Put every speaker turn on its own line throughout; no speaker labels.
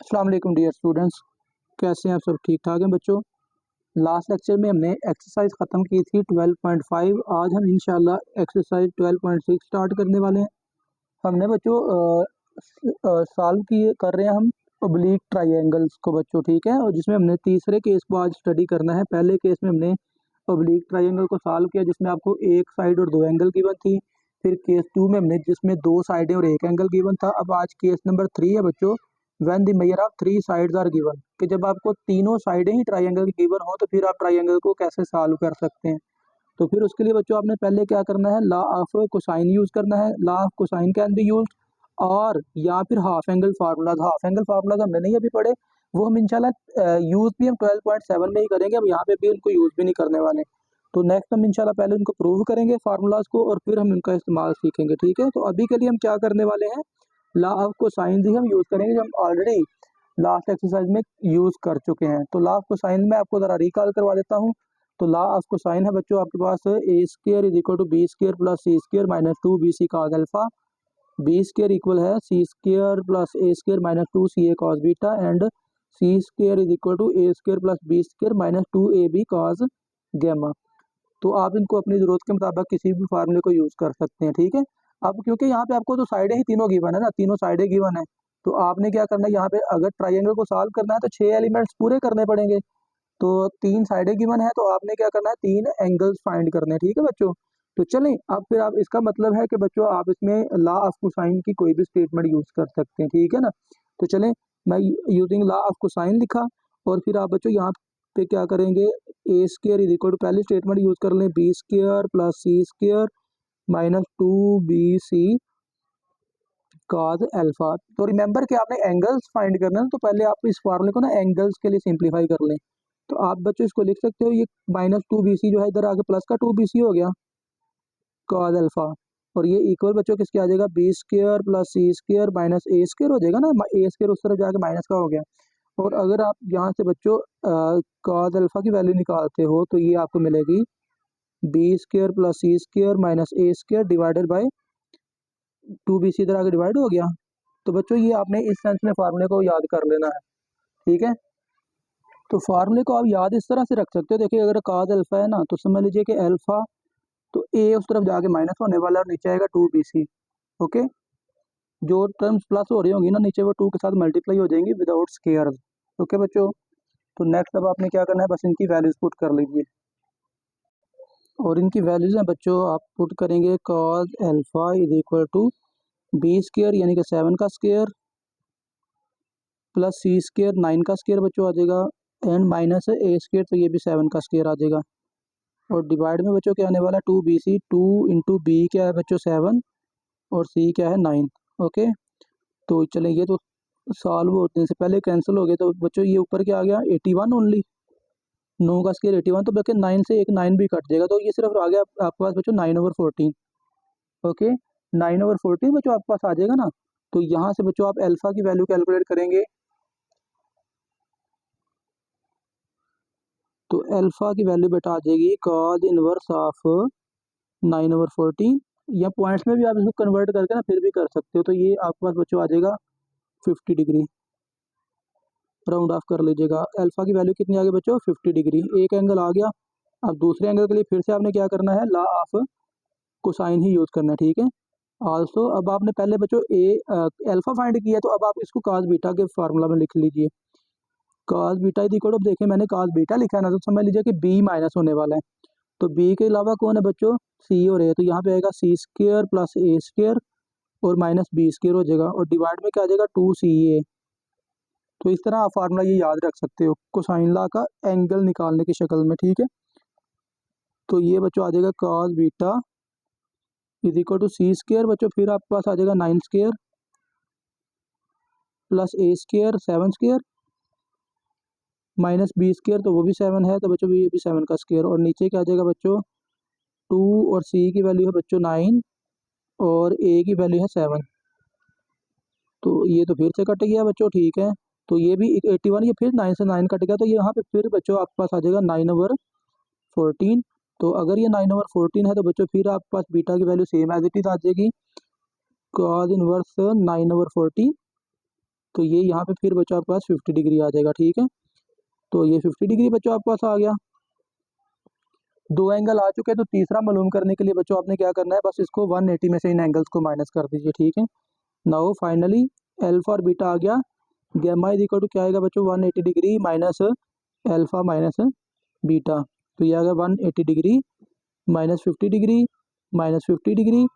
अस्सलाम वालेकुम dear students. कैसे हैं आप सब? ठीक ठाक हैं बच्चों। लास्ट लेक्चर में हमने एक्सरसाइज ख़त्म की थी 12.5। आज हम इंशाल्लाह एक्सरसाइज 12.6 स्टार्ट करने वाले हैं। हमने बच्चों सॉल्व किए कर रहे हैं हम ओब्लिक ट्राइंगल्स को बच्चों, ठीक है। और जिसमें हमने तीसरे केस को आज स्टडी करना है। पहले केस में हमने ओब्लिक ट्राइंगल को सॉल्व किया जिसमें आपको एक साइड और दो एंगल गिवन थी। फिर केस 2 में हमने जिसमें दो साइडें और एक एंगल गिवन था। अब आज केस नंबर 3 है बच्चों, when the measure of three sides are given, कि जब आपको तीनों साइडें ही ट्राइंगल की गिवन हो तो फिर आप ट्राइंगल को कैसे सॉल्व कर सकते हैं। तो फिर उसके लिए बच्चों आपने पहले क्या करना है, लॉ ऑफ कोसाइन यूज करना है। Law of cosine can be use, और या फिर half angle formulas. Half angle formulas हमने नहीं अभी पढ़े, वो हम इंशाल्लाह यूज भी हम 12.7 में ही करेंगे। हम यहाँ पे भी उनको यूज भी नहीं करने वाले। तो नेक्स्ट हम इंशाल्लाह पहले उनको प्रूव करेंगे फार्मूलाज को, और फिर हम इनका इस्तेमाल सीखेंगे, ठीक है। तो अभी के लिए हम क्या करने वाले हैं, लॉ ऑफ कोसाइन ही हम यूज करेंगे जो हम ऑलरेडी लास्ट एक्सरसाइज में यूज कर चुके हैं। तो लॉ ऑफ कोसाइन में आपको जरा रिकॉल करवा देता हूँ। तो लॉ ऑफ कोसाइन है बच्चों आपके पास a square is equal to b square plus c square minus 2bc cos alpha. B square equal है c square plus a square minus 2ca cos beta, and c square is equal to a square plus b square minus 2ab cos gamma. तो आप इनको अपनी जरूरत के मुताबिक किसी भी फार्मूले को यूज कर सकते हैं, ठीक है। अब क्योंकि यहाँ पे आपको तो साइडें ही तीनों गिवन है ना, तीनों साइडें गिवन है, तो आपने क्या करना है, यहाँ पे अगर ट्राइंगल को सॉल्व करना है तो 6 एलिमेंट्स पूरे करने पड़ेंगे। तो 3 साइडें गिवन है, तो आपने क्या करना है, 3 एंगल्स फाइंड करने हैं, ठीक है बच्चों। तो चलें, अब फिर आप इसका मतलब है कि बच्चों आप इसमें लॉ ऑफ कोसाइन की कोई भी स्टेटमेंट यूज कर सकते हैं, ठीक है ना। तो चलें, मैं यूजिंग लॉ ऑफ कोसाइन लिखा, और फिर आप बच्चों यहाँ पे क्या करेंगे, a square is equal to पहली स्टेटमेंट यूज कर लें, b square plus c square minus 2bc cos alpha. तो रिमेंबर कि आपने एंगल्स फाइंड करना है, तो पहले आप इस फार्मूले को ना एंगल्स के लिए सिंप्लीफाई कर लें। तो आप बच्चों इसको लिख सकते हो, ये माइनस 2bc जो है इधर आके प्लस का 2bc हो गया cos अल्फा, और ये इक्वल बच्चों किसके आ जाएगा, B square plus c square minus a square हो जाएगा ना, ए स्क्र उस तरफ जाके माइनस का हो गया। और अगर आप यहाँ से बच्चों cos अल्फा की वैल्यू निकालते हो तो ये आपको मिलेगी b square plus c square minus a square divided by 2bc इधर आके डिवाइड हो गया। तो बच्चों ये आपने इस सेंस में फार्मूले को याद कर लेना है, ठीक है। तो फार्मूले को आप याद इस तरह से रख सकते हो, देखिए अगर cos अल्फा है ना, तो समझ लीजिए कि अल्फा तो ए उस तरफ जाके माइनस होने वाला है और नीचे आएगा 2bc। ओके, जो टर्म्स प्लस हो रही होंगी ना नीचे, वो 2 के साथ मल्टीप्लाई हो जाएंगी विदाउट स्केयर्स। ओके बच्चों, तो नेक्स्ट अब आपने क्या करना है, बस इनकी वैल्यूज पुट कर लीजिए। और इनकी वैल्यूज हैं बच्चों, आप पुट करेंगे cos alpha is equal to b square यानी कि 7 का स्क्र प्लस सी स्क्र 9 का स्क्र बच्चों आ जाएगा, एंड माइनस ए स्क्र, तो ये भी 7 का स्क्र आ जाएगा। और डिवाइड में बच्चों क्या आने वाला है, 2bc, 2 इंटू बी क्या है बच्चों 7, और सी क्या है 9। ओके, तो चलें ये तो सॉल्व होने से पहले कैंसिल हो गए, तो बच्चों ये ऊपर क्या आ गया 81 ओनली, 9 का स्क्र 81, तो बल्कि 9 से एक 9 भी कट जाएगा, तो ये सिर्फ आ गया आपके पास बच्चों 9/14। ओके, 9/14 बच्चों आपके पास आ जाएगा ना। तो यहाँ से बच्चों आप अल्फा की वैल्यू कैलकुलेट करेंगे, तो अल्फा की वैल्यू बेटा आ जाएगी cos इनवर्स ऑफ 9/14, या पॉइंट्स में भी आप इसको कन्वर्ट करके ना फिर भी कर सकते हो। तो ये आपके पास बच्चों आ जाएगा 50 डिग्री, राउंड ऑफ कर लीजिएगा। अल्फा की वैल्यू कितनी आ गई बच्चों, 50 डिग्री। एक एंगल आ गया। अब दूसरे एंगल के लिए फिर से आपने क्या करना है, law of cosine he use करना है, ठीक है। आल्सो अब आपने पहले बच्चों अल्फा फाइंड किया, तो अब आप इसको cos बीटा के फार्मूला में लिख लीजिए। cos beta is equal to, देखिए मैंने cos बीटा लिखा है ना, तो समझ लीजिए कि b माइनस होने वाला है। तो b के अलावा कौन है बच्चों, c और a, तो यहाँ पे आएगा सी स्क्र प्लस ए स्क्र और माइनस बी स्क्र हो जाएगा, और डिवाइड में क्या आ जाएगा 2ca। तो इस तरह आप फार्मूला ये याद रख सकते हो कोसाइन लॉ का एंगल निकालने की शक्ल में, ठीक है। तो ये बच्चों आ जाएगा cos beta is equal to c square बच्चों, फिर आपके पास आ जाएगा 9 square plus a square 7 square minus b square, तो वो भी 7 है, तो बच्चों ये भी 7 का स्क्र, और नीचे क्या आ जाएगा बच्चों 2, और सी की वैल्यू है बच्चों 9, और ए की वैल्यू है 7। तो ये तो फिर से कट गया बच्चों, ठीक है। तो ये भी 81, ये फिर 9 से 9 कट गया, तो ये यहाँ पे फिर बच्चों आपके पास आ जाएगा 9/14। तो अगर ये 9/14 है, तो बच्चों फिर आपके पास बीटा की value same as it is आ जाएगी, cos इनवर्स 9/14 तो ये यहाँ पे फिर बच्चों आपके पास 50 डिग्री आ जाएगा, ठीक है। तो ये 50 डिग्री बच्चों आपके पास आ गया। दो एंगल आ चुके हैं, तो तीसरा मालूम करने के लिए बच्चों आपने क्या करना है, बस इसको 180 में से इन एंगल्स को माइनस कर दीजिए, ठीक है। नाउ फाइनली अल्फा और बीटा आ गया। गैमा इज इक्वल टू क्या आएगा बच्चों, 180 degree minus alpha minus beta. तो ये आ गया 180 degree minus 50 degree minus 50 degree.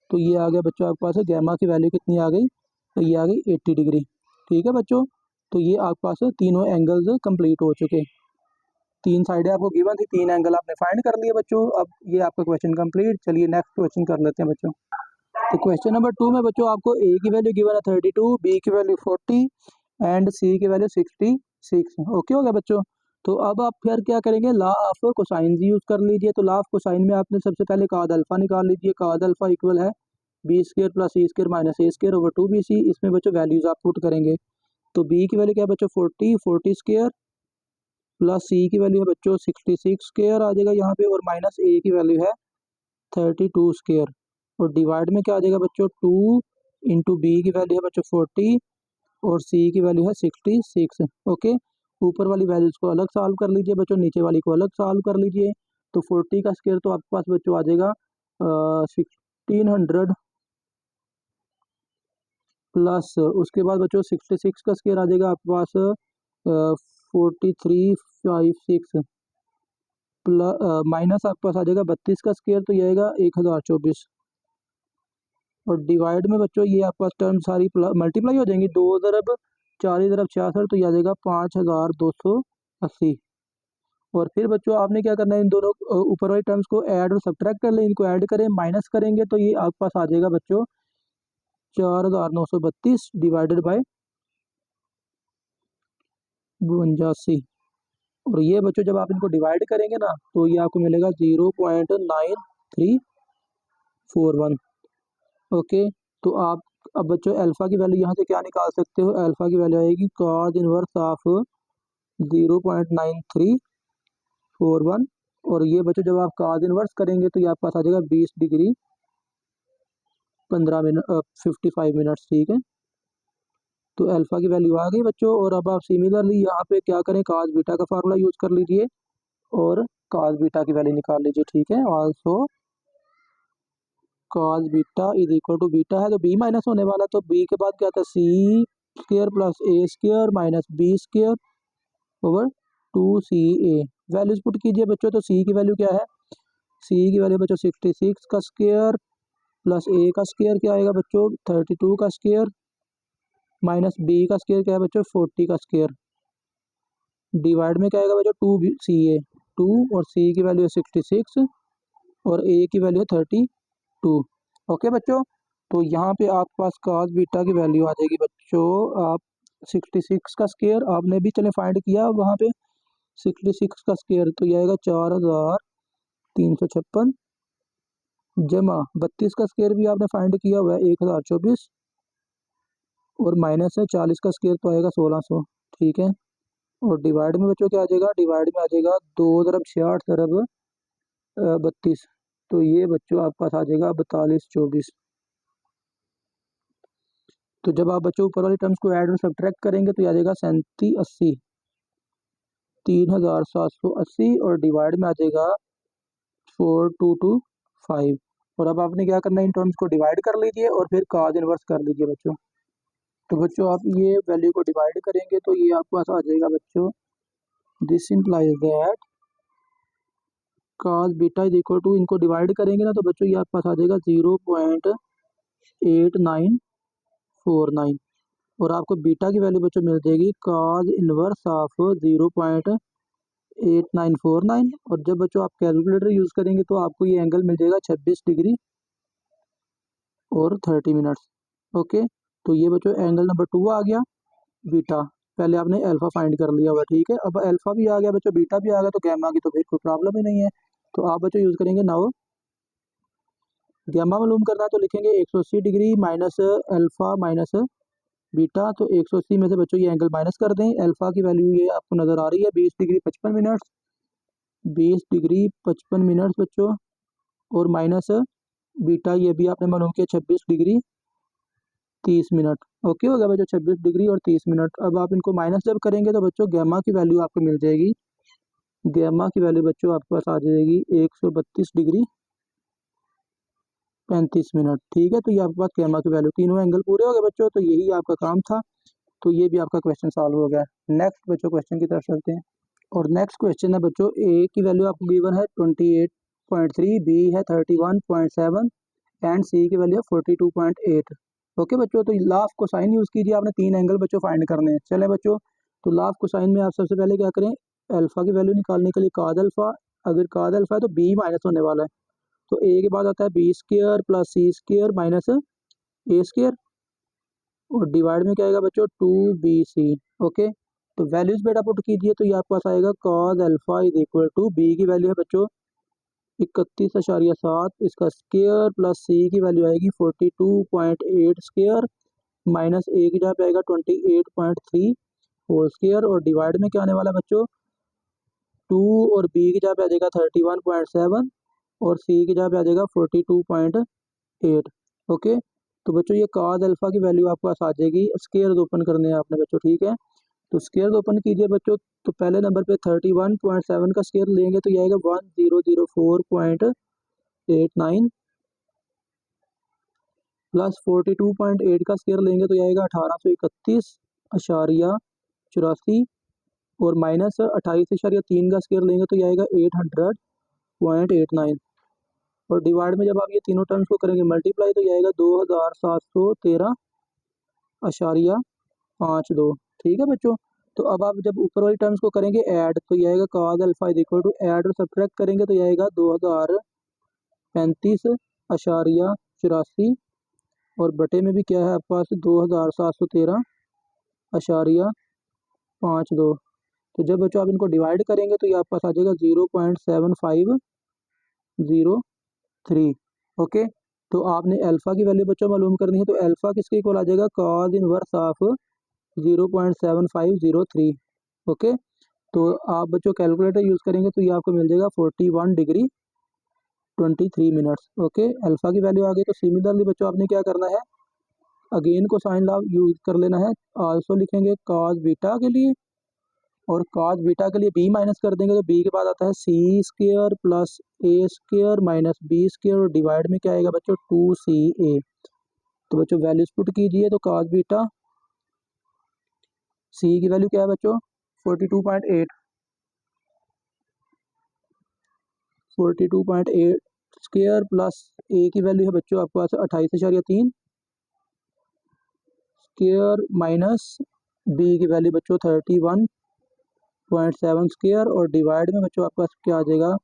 तो ये आ गया बच्चों आपके पास गैमा की वैल्यू कितनी आ गई, तो ये आ गई 80 डिग्री, ठीक है बच्चों। तो ये आपके पास तीनों एंगल्स कंप्लीट हो चुके। तीन साइडें आपको गिवन थी, तीन एंगल आपने फाइंड कर लिए बच्चों। अब ये आपका क्वेश्चन कंप्लीट। चलिए नेक्स्ट क्वेश्चन कर लेते हैं बच्चों। तो क्वेश्चन नंबर 2 में बच्चों आपको ए की वैल्यू गिवन है 32, बी की वैल्यू 40 एंड सी की वैल्यू 66। ओके हो गया बच्चों। तो अब आप फिर क्या करेंगे, लॉ ऑफ कोसाइन यूज कर लीजिए। तो लॉ ऑफ कोसाइन में आपने सबसे पहले कॉद अल्फा निकाल लीजिए। कॉद अल्फा इक्वल है B square plus c square minus a square over 2bc। इसमें बच्चों वैल्यूज आप पुट करेंगे। तो बी की वैल्यू क्या है बच्चों 40 स्क्र प्लस सी की वैल्यू है बच्चों 66 स्क्र आ जाएगा यहाँ पे, और माइनस ए की वैल्यू है 32 स्क्र। और डिवाइड में क्या आ जाएगा बच्चों 2 इंटू बी की वैल्यू है बच्चों 40 और सी की वैल्यू है 66। ओके, ऊपर वाली वैल्यूज को अलग सॉल्व कर लीजिए बच्चों, नीचे वाली को अलग सॉल्व कर लीजिए। तो 40 का स्क्वायर तो आपके पास बच्चों आ जाएगा 1600 प्लस उसके बाद बच्चों 66 का स्क्वायर आ जाएगा आपके पास 4356 प्लस माइनस आपके पास आ जाएगा 32 का स्क्वायर, तो ये आएगा 1024। और डिवाइड में बच्चों ये आपके पास टर्म सारी मल्टीप्लाई हो जाएंगी, 2 दरब 4 दरब 66, तो ये आ जाएगा 5280। और फिर बच्चों आपने क्या करना है, इन दोनों ऊपर वाली टर्म्स को ऐड और सब्ट्रैक्ट कर लें, इनको ऐड करें माइनस करेंगे, तो ये आपके पास आ जाएगा बच्चों 4932 डिवाइडेड बाय 82। और ये बच्चों जब आप इनको डिवाइड करेंगे ना, तो ये आपको मिलेगा 0.9341। ओके, तो आप अब बच्चों अल्फा की वैल्यू यहाँ से क्या निकाल सकते हो, अल्फा की वैल्यू आएगी cos इनवर्स ऑफ 0.9341। और ये बच्चों जब आप cos इनवर्स करेंगे तो ये आपके पास आ जाएगा 20 डिग्री 15 मिनट 55 मिनट्स, ठीक है। तो अल्फा की वैल्यू आ गई बच्चों। और अब आप सिमिलरली यहाँ पे क्या करें, cos बीटा का फार्मूला यूज कर लीजिए और cos बीटा की वैल्यू निकाल लीजिए, ठीक है। Also cos beta is equal to beta है तो b माइनस होने वाला, तो b के बाद क्या था c square plus a square minus b square over 2ca। Values put कीजिए बच्चों। तो c की वैल्यू क्या है, c की वैल्यू बच्चों 66 का स्क्र प्लस a का स्क्र क्या आएगा बच्चों 32 का स्क्र माइनस b का स्क्र क्या है बच्चों 40 का स्क्र। डिवाइड में क्या आएगा बच्चों 2ca, 2 और c की वैल्यू है 66 और a की वैल्यू है 32। ओके बच्चों, तो यहाँ पे आपके पास cos बीटा की वैल्यू आ जाएगी बच्चों आप 66 का स्क्वायर आपने भी चले फाइंड किया वहाँ पे 66 का स्क्वायर, तो ये आएगा 4356 जमा 32 का स्क्वायर भी आपने फाइंड किया हुआ है 1024 और माइनस है 40 का स्क्वायर तो आएगा 1600, ठीक है। और डिवाइड में बच्चों क्या आ जाएगा, डिवाइड में आ जाएगा 2 दरब 66 दरब 32, तो ये बच्चों आपके पास आ जाएगा 4224। तो जब आप बच्चों ऊपर वाली टर्म्स को ऐड और सब्ट्रैक्ट करेंगे तो ये आ जाएगा 3780 3780 और डिवाइड में आ जाएगा 4225। और अब आपने क्या करना है, इन टर्म्स को डिवाइड कर लीजिए और फिर cos इनवर्स कर लीजिए बच्चों। तो बच्चों आप ये वैल्यू को डिवाइड करेंगे तो ये आपके पास आ जाएगा बच्चों, this implies that cos beta is equal to, इनको डिवाइड करेंगे ना तो बच्चों ये आपके पास आ जाएगा 0.8949। और आपको बीटा की वैल्यू बच्चों मिल जाएगी cos इनवर्स ऑफ 0.8949। और जब बच्चों आप कैलकुलेटर यूज करेंगे तो आपको ये एंगल मिल जाएगा 26 डिग्री और 30 मिनट्स। ओके, तो ये बच्चों एंगल नंबर 2 आ गया बीटा। पहले आपने अल्फा फाइंड कर लिया हुआ, ठीक है। अब अल्फा भी आ गया बच्चों, बीटा भी आ गया, तो गैमा की तो फिर कोई प्रॉब्लम ही नहीं है। तो आप बच्चों यूज करेंगे नाउ गैमा मालूम करना है तो लिखेंगे 180 degree minus alpha minus beta. तो 180 में से बच्चों ये एंगल माइनस कर दें। अल्फा की वैल्यू ये आपको नजर आ रही है 20 डिग्री 55 मिनट्स, 20 डिग्री 55 मिनट्स बच्चों, और माइनस बीटा ये भी आपने मालूम किया 26 डिग्री 30 मिनट। ओके हो गया बच्चों, 26 डिग्री और 30 मिनट। अब आप इनको माइनस जब करेंगे तो बच्चों गैमा की वैल्यू आपको मिल जाएगी। गैमा की वैल्यू बच्चों आपके पास आ जाएगी 132 डिग्री 35 मिनट। ठीक है, तो ये आपके पास गैमा की वैल्यू, तीनों एंगल पूरे हो गए बच्चों, तो यही आपका काम था। तो ये भी आपका क्वेश्चन सॉल्व हो गया। नेक्स्ट बच्चों क्वेश्चन की तरफ चलते हैं। और नेक्स्ट क्वेश्चन है बच्चों, ए की वैल्यू आपको गिवन है 28.3, बी है 31.7 एंड सी की वैल्यू है 42.8। ओके बच्चों, तो लॉ ऑफ कोसाइन यूज़ कीजिए, आपने तीन एंगल बच्चों फाइंड करने हैं। चले बच्चों, तो लॉ ऑफ कोसाइन में आप सबसे पहले क्या करें, अल्फा की वैल्यू निकालने के लिए कॉस अल्फा, अगर कॉस अल्फा है तो बी माइनस होने वाला है, तो ए के बाद आता है B square plus c square minus a square, और डिवाइड में क्या आएगा बच्चों 2bc। ओके, तो वैल्यूज बेटा पुट कीजिए, तो ये आपके पास आएगा cos alpha is equal to, b की वैल्यू है बच्चों 31.7, इसका स्क्र प्लस सी की वैल्यू आएगी 42.8 स्क्र माइनस ए की जगह पे आएगा 28.3 होल स्क्र, और डिवाइड में क्या आने वाला है बच्चों 2, और बी की जगह पे आ जाएगा 31.7 और सी की जगह पे आ जाएगा 42.8। ओके, तो बच्चों ये कॉस अल्फा की वैल्यू आपके पास आ जाएगी, स्क्वायर्स ओपन करने हैं आपने बच्चों। ठीक है, तो स्क्वायर्स ओपन कीजिए बच्चों, तो पहले नंबर पे 31.7 का स्क्वायर लेंगे तो ये आएगा 1004.89 प्लस 42.8 का स्क्वायर लेंगे तो ये आएगा 1831.84, और माइनस 28.3 का स्क्वायर लेंगे तो ये आएगा 800.89, और डिवाइड में जब आप ये तीनों टर्म्स को करेंगे मल्टीप्लाई तो ये आएगा 2713.52। ठीक है बच्चों, तो अब आप जब ऊपर वाली टर्म्स को करेंगे ऐड, तो ये आएगा cos alpha is equal to, add और सब्ट्रैक्ट करेंगे तो ये आएगा 2035.84, और बटे में भी क्या है आपके पास 2713.52। तो जब बच्चों आप इनको डिवाइड करेंगे तो ये आपके पास आ जाएगा 0.7503। ओके, तो आपने अल्फा की वैल्यू बच्चों मालूम करनी है, तो अल्फा किसके इक्वल आ जाएगा कॉस इनवर्स ऑफ 0.7503। ओके, तो आप बच्चों कैलकुलेटर यूज़ करेंगे तो ये आपको मिल जाएगा 41 डिग्री 23 मिनट्स। ओके, अल्फा की वैल्यू आ गई, तो सिमिलरली बच्चों आपने क्या करना है, अगेन को साइन लॉ यूज कर लेना है। आल्सो लिखेंगे कॉस बीटा के लिए, और कॉस बीटा के लिए बी माइनस कर देंगे तो बी के बाद आता है c square plus a square minus b square, और डिवाइड में क्या आएगा बच्चों 2ca। तो बच्चों वैल्यूज पुट कीजिए, तो कॉस बीटा सी की वैल्यू क्या है बच्चों 42.8 स्क्वायर प्लस ए की वैल्यू है बच्चों आपके पास 28.3 स्क्वायर माइनस बी की वैल्यू बच्चों 31.7 स्क्वायर, और डिवाइड में बच्चों आपके पास क्या आ जाएगा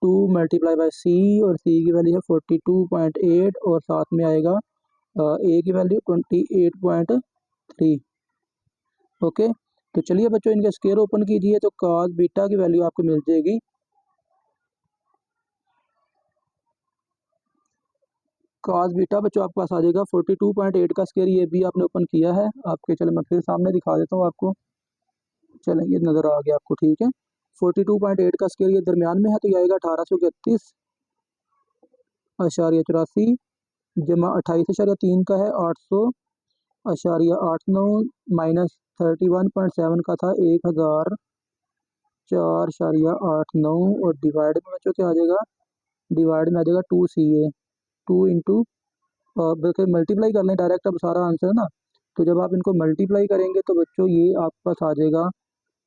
2 मल्टीप्लाई बाय सी, और सी की वैल्यू है 42.8 और साथ में आएगा ए की वैल्यू 28.3। ओके, तो चलिए बच्चों इनके स्क्वायर ओपन कीजिए, तो कॉस बीटा की वैल्यू आपको मिल जाएगी कॉस बीटा बच्चों आपके पास आ जाएगा 42.8 का स्क्वायर, ये भी आपने ओपन किया है आपके, चलो मैं फिर सामने दिखा देता हूँ आपको। चलें, ये नज़र आ गया आपको। ठीक है, 42.8 का स्क्वायर ये दरमियान में है, तो ये आएगा 1831.84 जमा 28.3 का है 800.89 माइनस 31.7 का था 1004.89, और डिवाइड में बच्चों क्या आ जाएगा, डिवाइड में आ जाएगा 2ca, 2 इंटू बल्कि मल्टीप्लाई कर लें डायरेक्ट, अब सारा आंसर है ना, तो जब आप इनको मल्टीप्लाई करेंगे तो बच्चों ये आपके पास आ जाएगा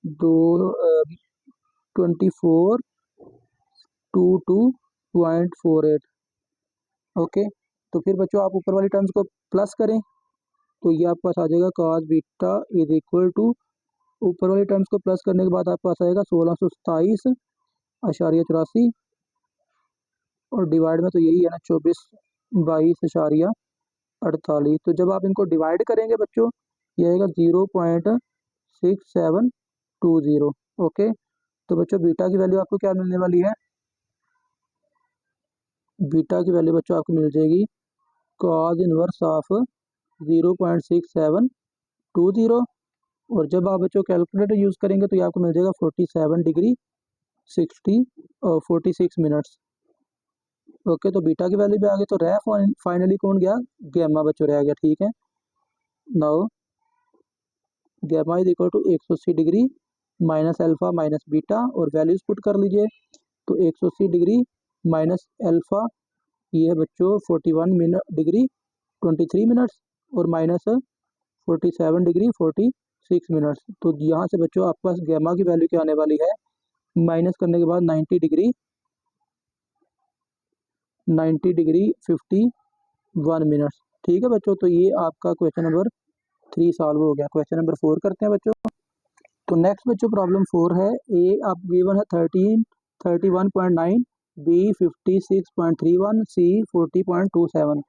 2422.48। ओके, तो फिर बच्चों आप ऊपर वाली टर्म्स को प्लस करें तो ये आपके पास आ जाएगा cos beta is equal to, ऊपर वाली टर्म्स को प्लस करने के बाद आपके पास आएगा 1627.84, और डिवाइड में तो यही है ना 2422.48। तो जब आप इनको डिवाइड करेंगे बच्चों ये आएगा 0.6720। ओके, तो बच्चों बीटा की वैल्यू आपको क्या मिलने वाली है, बीटा की वैल्यू बच्चों आपको मिल जाएगी कॉस इनवर्स ऑफ 0.6720, और जब आप बच्चों कैलकुलेटर यूज़ करेंगे तो ये आपको मिल जाएगा 47 डिग्री 46 मिनट्स। ओके, तो बीटा की वैल्यू भी आ गई, तो रह फाइनली कौन गया, गैमा बच्चों रह गया। ठीक है, now gamma is equal to 180 degree minus alpha minus beta, और वैल्यूज़ पुट कर लीजिए। तो 180 डिग्री माइनस अल्फ़ा ये है बच्चों 41 डिग्री 23 मिनट्स, और माइनस 47 डिग्री 46 मिनट्स। तो यहाँ से बच्चों आपके पास गैमा की वैल्यू क्या आने वाली है, माइनस करने के बाद 90 डिग्री 51 मिनट्स। ठीक है बच्चों, तो ये आपका क्वेश्चन नंबर 3 सॉल्व हो गया। क्वेश्चन नंबर 4 करते हैं बच्चों। तो नेक्स्ट बच्चों प्रॉब्लम 4 है। ए आप गिवन है 31.9, बी 56.31, सी 40.27।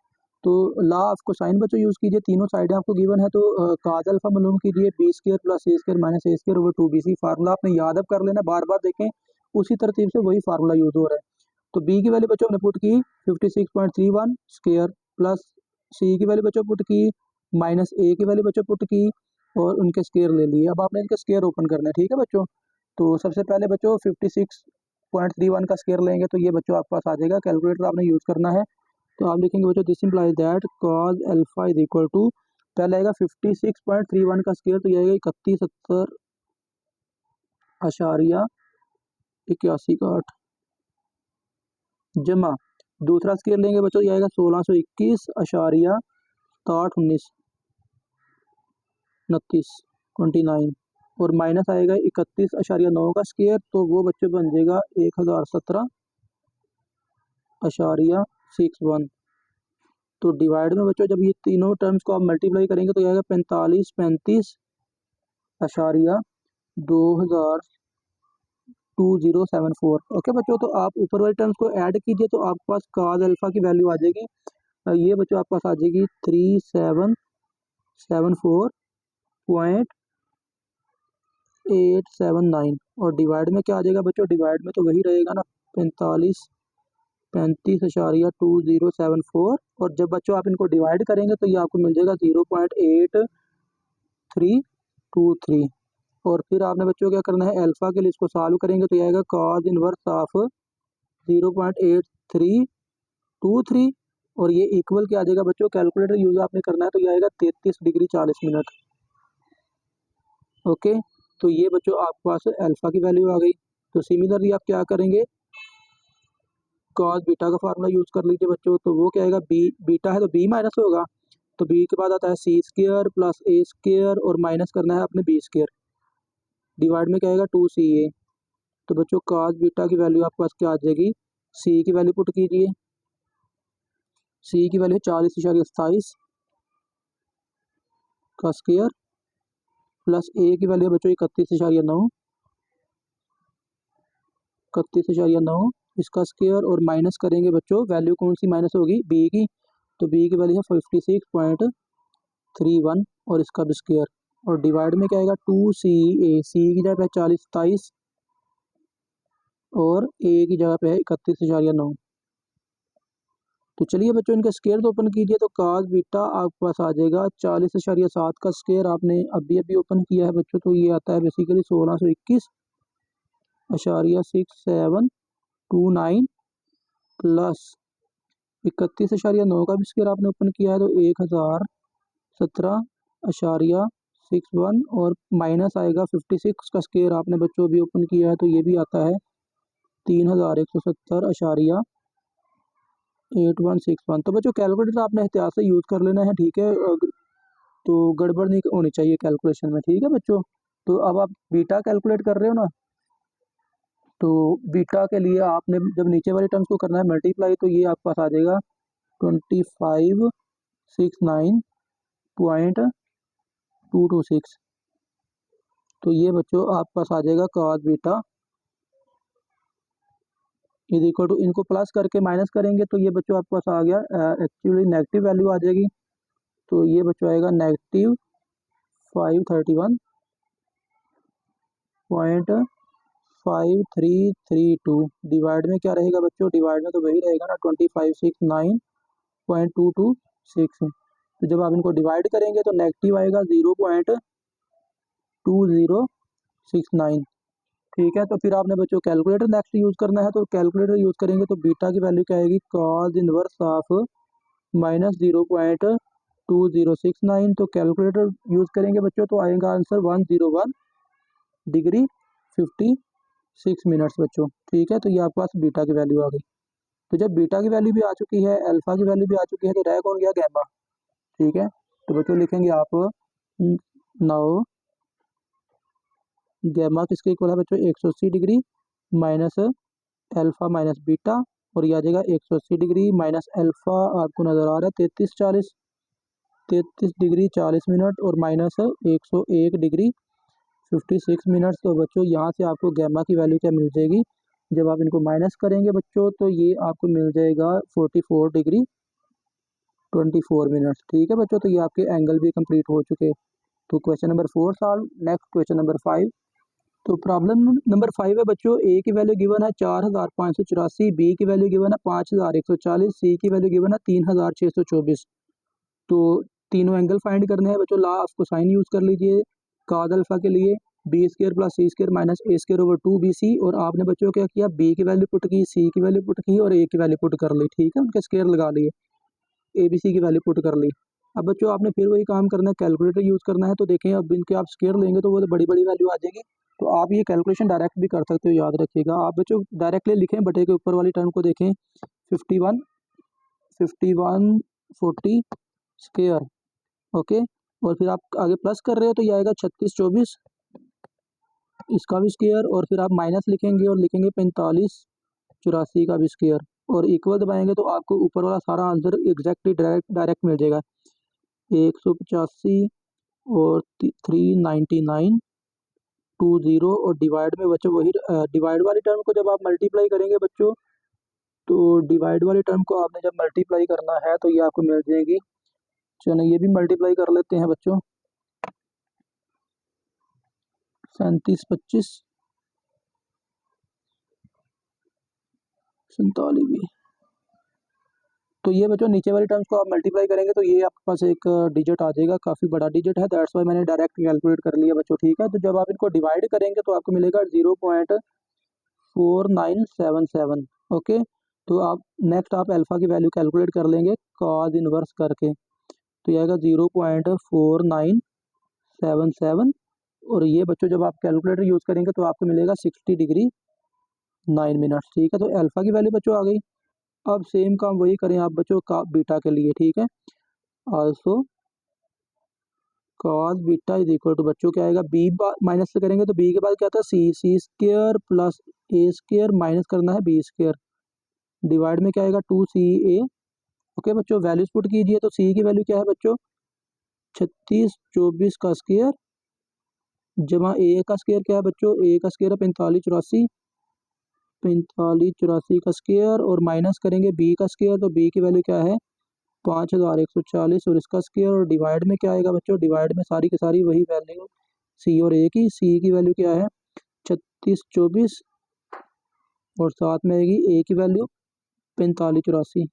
तो लॉ ऑफ कोसाइन बच्चों यूज़ कीजिए, तीनों साइडें आपको गिवन है। तो काज अल्फा मालूम कीजिए, B square plus a square minus a square over 2bc। Formula आपने याद अब कर लेना, बार बार देखें, उसी तरतीब से वही फार्मूला यूज़ हो रहा है। तो बी की वैल्यू बच्चों हमने पुट की 56.31 स्क्र, प्लस सी की वैल्यू बच्चों पुट की, माइनस ए की वैल्यू बच्चों पुट की, और उनके स्केयर ले लिए। अब आपने इनके स्केयर ओपन करना है। ठीक है बच्चों, तो सबसे पहले बच्चों 56.31 का स्केयर लेंगे, तो ये बच्चों आपके पास आ जाएगा। कैलकुलेटर आपने यूज़ करना है। तो आप लिखेंगे बच्चों this implies that cos alpha is equal to, पहले आएगा 56.31 का स्केयर, तो ये आएगा 3170.81 जमा, दूसरा स्केयर लेंगे बच्चों, ये आएगा 1621.6829 और माइनस आएगा 31.9 का स्केयर, तो वो बच्चों बन जाएगा 1017.61। तो डिवाइड में बच्चों जब ये तीनों टर्म्स को आप मल्टीप्लाई करेंगे तो ये आएगा 45.2074। ओके बच्चों, तो आप ऊपर वाले टर्म्स को ऐड कीजिए तो आपके पास काज अल्फा की वैल्यू आ जाएगी। ये बच्चों आपके पास आ जाएगी 3774.879, और डिवाइड में क्या आ जाएगा बच्चों, डिवाइड में तो वही रहेगा ना, 35.2074। और जब बच्चों आप इनको डिवाइड करेंगे तो ये आपको मिल जाएगा 0.8323। और फिर आपने बच्चों क्या करना है, अल्फा के लिए इसको सॉल्व करेंगे तो ये आएगा कॉज इनवर्स ऑफ 0.8323, और ये इक्वल क्या आ जाएगा बच्चों, कैलकुलेटर यूज आपने करना है, तो ये आएगा 33 डिग्री 40 मिनट। ओके, तो ये बच्चों आपके पास अल्फा की वैल्यू आ गई। तो सिमिलरली आप क्या करेंगे, कॉस बीटा का फार्मूला यूज कर लीजिए बच्चों। तो वो क्या आएगा, बी बीटा है तो बी माइनस होगा, तो बी के बाद आता है c square plus a square, और माइनस करना है अपने बी स्क्र, डिवाइड में क्या आएगा 2ca। तो बच्चों कॉस बीटा की वैल्यू आपके पास क्या आ जाएगी, सी की वैल्यू पुट कीजिए, सी की वैल्यू 40.27 का स्क्र, प्लस ए की वैल्यू बच्चों 31.9 इसका स्क्र, और माइनस करेंगे बच्चों, वैल्यू कौन सी माइनस होगी, बी की, तो बी की वैल्यू है 56.31 और इसका भी स्क्र, और डिवाइड में क्या आएगा 2ca, सी की जगह पे 40.27 और ए की जगह पे है 31.9। तो चलिए बच्चों इनके स्केयर तो ओपन कीजिए, तो काज बीटा आपके पास आ जाएगा 40.7 का स्केयर आपने अभी अभी ओपन किया है बच्चों, तो ये आता है बेसिकली 1621.6729 प्लस 31.9 का भी स्केयर आपने ओपन किया है, तो 1017.61, और माइनस आएगा 56 का स्केयर आपने बच्चों अभी ओपन किया है, तो ये भी आता है 3170.8161। तो बच्चों कैलकुलेटर आपने एहतियात से यूज़ कर लेना है, ठीक है, तो गड़बड़ नहीं होनी चाहिए कैलकुलेशन में। ठीक है बच्चों, तो अब आप बीटा कैलकुलेट कर रहे हो ना, तो बीटा के लिए आपने जब नीचे वाले टर्म्स को करना है मल्टीप्लाई, तो ये आपके पास आ जाएगा 2569.226। तो ये बच्चों आपके पास आ जाएगा cos beta is equal to, इनको प्लस करके माइनस करेंगे तो ये बच्चों आपके पास आ गया, एक्चुअली नेगेटिव वैल्यू आ जाएगी, तो ये बच्चों आएगा नेगेटिव 531.5332। डिवाइड में क्या रहेगा बच्चों, डिवाइड में तो वही रहेगा ना 2569.226। तो जब आप इनको डिवाइड करेंगे तो नेगेटिव आएगा 0.2069। ठीक है, तो फिर आपने बच्चों कैलकुलेटर नेक्स्ट यूज़ करना है, तो कैलकुलेटर यूज़ करेंगे तो बीटा की वैल्यू क्या आएगी, कॉज इनवर्स ऑफ माइनस 2069। तो कैलकुलेटर यूज़ करेंगे बच्चों तो आएगा आंसर 101 डिग्री 56 मिनट्स बच्चों। ठीक है, तो ये आपके पास बीटा की वैल्यू आ गई। तो जब बीटा की वैल्यू भी आ चुकी है, अल्फा की वैल्यू भी आ चुकी है, तो रह कौन गया? गैमा। ठीक है, तो बच्चों लिखेंगे आप नाउ गैमा किसके इक्वल है बच्चों? 180 degree minus alpha minus beta, और ये आ जाएगा 180 डिग्री माइनस अल्फा, आपको नज़र आ रहा है 33 डिग्री 40 मिनट और माइनस 101 डिग्री 56 मिनट्स। तो बच्चों यहाँ से आपको गैमा की वैल्यू क्या मिल जाएगी? जब आप इनको माइनस करेंगे बच्चों तो ये आपको मिल जाएगा 44 डिग्री 24 मिनट्स। ठीक है बच्चों, तो ये आपके एंगल भी कंप्लीट हो चुके। तो question number 4 solve. Next question number 5। तो प्रॉब्लम नंबर 5 है बच्चों, ए की वैल्यू गिवन है 4584, बी की वैल्यू गिवन है 5140, सी की वैल्यू गिवन है 3624। तो तीनों एंगल फाइंड करने हैं बच्चों। ला ऑफ कोसाइन यूज़ कर लीजिए कॉस अल्फा के लिए, B square plus c square minus a square over 2bc। और आपने बच्चों क्या किया? बी की वैल्यू पुट की, सी की वैल्यू पुट की और ए की वैल्यू पुट कर ली। ठीक है, उनके स्क्र लगा लिए, ए बी सी की वैल्यू पुट कर ली। अब बच्चों आपने फिर वही काम करना है, कैलकुलेटर यूज़ करना है। तो देखें अब इनके आप स्क्वायर लेंगे तो वो तो बड़ी बड़ी वैल्यू आ जाएगी। तो आप ये कैलकुलेशन डायरेक्ट भी कर सकते हो, याद रखिएगा। आप बच्चों डायरेक्टली लिखें, बटे के ऊपर वाली टर्म को देखें 51 स्क्वायर। ओके, और फिर आप आगे प्लस कर रहे हो तो ये आएगा 3624, इसका भी स्क्वायर, और फिर आप माइनस लिखेंगे और लिखेंगे 4584 का भी स्क्वायर, और इक्वल दबाएंगे तो आपको ऊपर वाला सारा आंसर एग्जैक्टली डायरेक्ट मिल जाएगा। 185 और 399 20, और डिवाइड में बच्चों वही डिवाइड वाली टर्म को जब आप मल्टीप्लाई करेंगे बच्चों, तो डिवाइड वाली टर्म को आपने जब मल्टीप्लाई करना है तो ये आपको मिल जाएगी। चलो ये भी मल्टीप्लाई कर लेते हैं बच्चों। 37 25 47 भी। तो ये बच्चों नीचे वाली टर्म्स को आप मल्टीप्लाई करेंगे तो ये आपके पास एक डिजिट आ जाएगा, काफ़ी बड़ा डिजिट है, दैट्स वाई मैंने डायरेक्ट कैलकुलेट कर लिया बच्चों। ठीक है, तो जब आप इनको डिवाइड करेंगे तो आपको मिलेगा 0.4977। ओके, तो आप नेक्स्ट आप अल्फ़ा की वैल्यू कैलकुलेट कर लेंगे कॉज इनवर्स करके, तो ये आएगा 0.4977। और ये बच्चों जब आप कैलकुलेटर यूज़ करेंगे तो आपको मिलेगा 60 डिग्री 9 मिनट्स। ठीक है, तो अल्फ़ा की वैल्यू बच्चों आ गई। अब सेम काम वही करें आप बच्चों का बीटा के लिए। ठीक है, also cos beta is equal to बच्चों क्या आएगा? बी माइनस से करेंगे तो बी के बाद क्या था? C square plus a square minus करना है बी स्क्र, डिवाइड में क्या आएगा? 2ca। ओके बच्चों, वैल्यूज पुट कीजिए। तो सी की वैल्यू क्या है बच्चों? 3624 का स्क्र, जमा ए का स्क्र क्या है बच्चों? ए का स्क्र है 4584 का स्क्र, और माइनस करेंगे बी का स्क्र, तो बी की वैल्यू क्या है? 5140, और इसका स्क्वायर, और डिवाइड में क्या आएगा बच्चों? डिवाइड में सारी की सारी वही वैल्यू सी और ए की। सी की वैल्यू क्या है? 3624, और साथ में आएगी ए की वैल्यू 4584।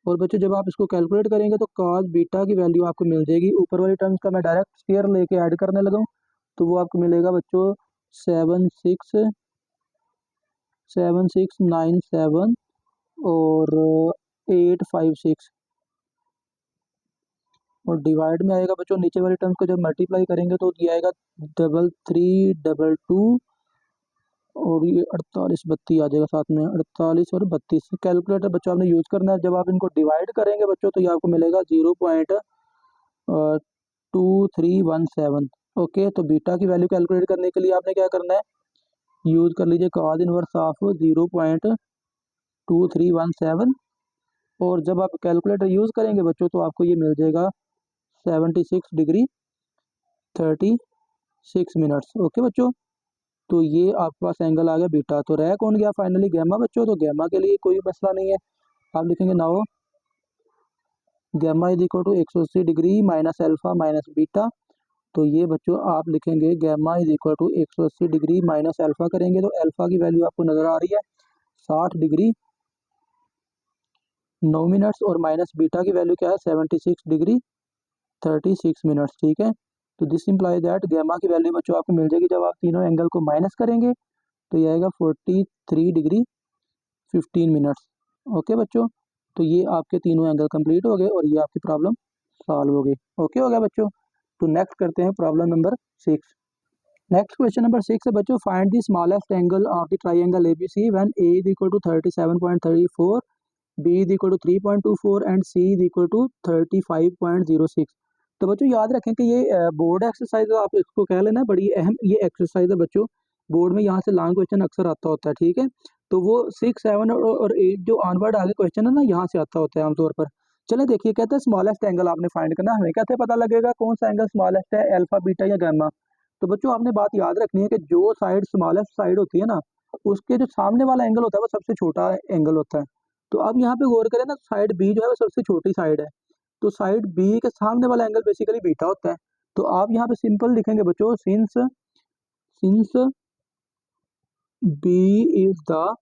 और बच्चों जब आप इसको कैलकुलेट करेंगे तो कॉस बीटा की वैल्यू आपको मिल जाएगी। ऊपर वाली टर्म्स का मैं डायरेक्ट स्क्वायर लेके ऐड करने लगा हूँ तो वो आपको मिलेगा बच्चों 7697 और 856, और डिवाइड में आएगा बच्चों नीचे वाली टर्म्स को जब मल्टीप्लाई करेंगे तो ये आएगा 3322, और ये 48 32 आ जाएगा साथ में, 48 और 32। कैलकुलेटर बच्चों आपने यूज़ करना है। जब आप इनको डिवाइड करेंगे बच्चों तो ये आपको मिलेगा 0.2317। ओके, तो बीटा की वैल्यू कैलकुलेट करने के लिए आपने क्या करना है? यूज़ कर लीजिए कॉस इनवर्स ऑफ 0.2317, और जब आप कैलकुलेटर यूज़ करेंगे बच्चों तो आपको ये मिल जाएगा 76 डिग्री 36 मिनट्स। ओके बच्चों, तो ये आपके पास एंगल आ गया बीटा। तो रह कौन गया फाइनली? गैमा बच्चों। तो गैमा के लिए कोई मसला नहीं है, आप लिखेंगे now gamma is equal to 180 degree minus alpha minus beta. तो ये बच्चों आप लिखेंगे gamma is equal to 180 degree minus alpha करेंगे तो अल्फा की वैल्यू आपको नज़र आ रही है 60 डिग्री 9 मिनट्स, और माइनस बीटा की वैल्यू क्या है? 76 डिग्री 36 मिनट्स। ठीक है, तो दिस इम्प्लाई दैट गैमा की वैल्यू बच्चों आपको मिल जाएगी जब आप तीनों एंगल को माइनस करेंगे तो ये आएगा 43 डिग्री 15 मिनट्स। ओके बच्चों, तो ये आपके तीनों एंगल कंप्लीट हो गए और ये आपकी प्रॉब्लम सॉल्व हो गई। ओके हो गया बच्चों। तो नेक्स्ट करते हैं problem number 6। Next question number 6 है बच्चों, find the smallest angle of the triangle ABC when a is equal to 37.34, b is equal to 3.24 and c is equal to 35.06। तो बच्चों याद रखें कि ये बोर्ड एक्सरसाइज, आप इसको कह लेना, बड़ी अहम ये एक्सरसाइज है बच्चों। बोर्ड में यहाँ से लॉन्ग क्वेश्चन अक्सर आता होता है, ठीक है। तो वो 6, 7 और 8 जो ऑनवर्ड आगे क्वेश्चन है ना, यहाँ से आता होता है आमतौर पर। चले देखिए, कहते हैं स्मॉलेस्ट एंगल आपने फाइंड करना है। हमें कैसे पता लगेगा कौन सा एंगल स्मॉलेस्ट है, अल्फा, बीटा या गामा? तो बच्चों आपने बात याद रखनी है कि जो साइड स्मॉलेस्ट साइड होती है ना, उसके जो सामने वाला एंगल होता है वो सबसे छोटा एंगल होता है। तो अब यहाँ पे गौर करें ना, साइड बी जो है वो सबसे छोटी साइड है, तो साइड बी के सामने वाला एंगल बेसिकली बीटा होता है। तो आप यहाँ पे सिंपल लिखेंगे बच्चों, since b is the